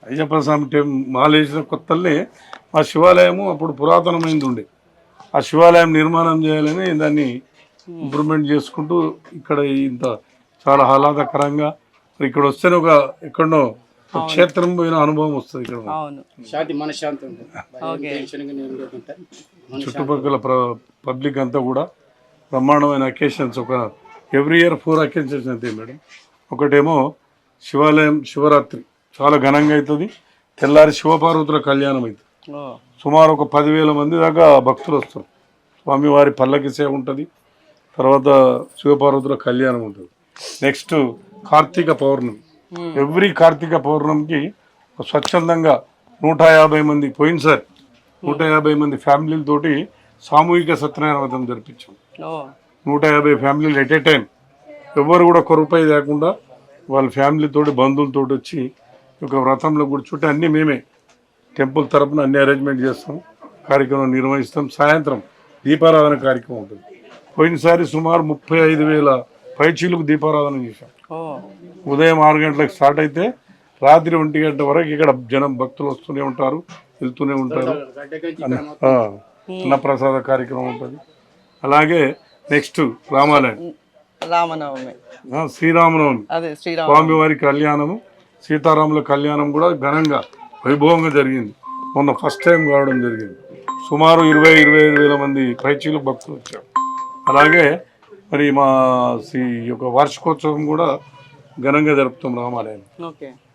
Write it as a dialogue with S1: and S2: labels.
S1: అయ్యప్ప స్వామి మాలేసిన కొత్తల్ని ఆ శివాలయము అప్పుడు పురాతనమైంది ఉండే. ఆ శివాలయం నిర్మాణం చేయాలని దాన్ని ఇంప్రూవ్మెంట్ చేసుకుంటూ ఇక్కడ ఇంత చాలా ఆహ్లాదకరంగా ఇక్కడ వస్తేనే ఒక ఎక్కడో క్షేత్రం పోయిన అనుభవం వస్తుంది. ఇక్కడ చుట్టుపక్కల పబ్లిక్ అంతా కూడా బ్రహ్మాండమైన అకేషన్స్ ఒక ఎవ్రీ ఇయర్ 4 అకేషన్స్ అవుతాయి మేడం. ఒకటేమో శివాలయం శివరాత్రి చాలా ఘనంగా అవుతుంది. తెల్లారి శివపార్వతుల కళ్యాణం అవుతుంది. సుమారు ఒక 10,000 మంది దాకా భక్తులు వస్తారు. స్వామివారి పల్లకి సేవ ఉంటుంది. తర్వాత శివపార్వతుల కళ్యాణం ఉంటుంది. నెక్స్ట్ కార్తీక పౌర్ణమి. ఎవ్రీ కార్తీక పౌర్ణమికి స్వచ్ఛందంగా 150 మంది పోయినసారి 150 మంది ఫ్యామిలీలతోటి సామూహిక సత్యనారాయణ వ్రతం జరిపించాం. 150 ఫ్యామిలీలు ఎట్ ఏ టైం, ఎవరు కూడా ఒక్క రూపాయి లేకుండా వాళ్ళ ఫ్యామిలీతోటి బంధువులతోటి వచ్చి ఒక వ్రతంలో కూర్చుంటే అన్నీ మేమే టెంపుల్ తరపున అన్ని అరేంజ్మెంట్ చేస్తాం, కార్యక్రమం నిర్వహిస్తాం. సాయంత్రం దీపారాధన కార్యక్రమం ఉంటుంది. పోయినసారి సుమారు 35,000 పైచీలకు దీపారాధన చేశాం. ఉదయం 6 గంటలకు స్టార్ట్ అయితే రాత్రి 1 గంట వరకు ఇక్కడ జనం భక్తులు వస్తూనే ఉంటారు, వెళ్తూనే ఉంటారు. అన్నప్రసాద కార్యక్రమం ఉంటుంది. అలాగే నెక్స్ట్ రామనవమి, శ్రీరామనవమి, స్వామివారి కళ్యాణము, సీతారాముల కళ్యాణం కూడా ఘనంగా వైభవంగా జరిగింది. మొన్న ఫస్ట్ టైం కావడం జరిగింది. సుమారు 20-25,000 మంది పైచీలు భక్తులు వచ్చారు. అలాగే మరి మా యొక్క వార్షికోత్సవం కూడా ఘనంగా జరుపుతాం రామాలయం.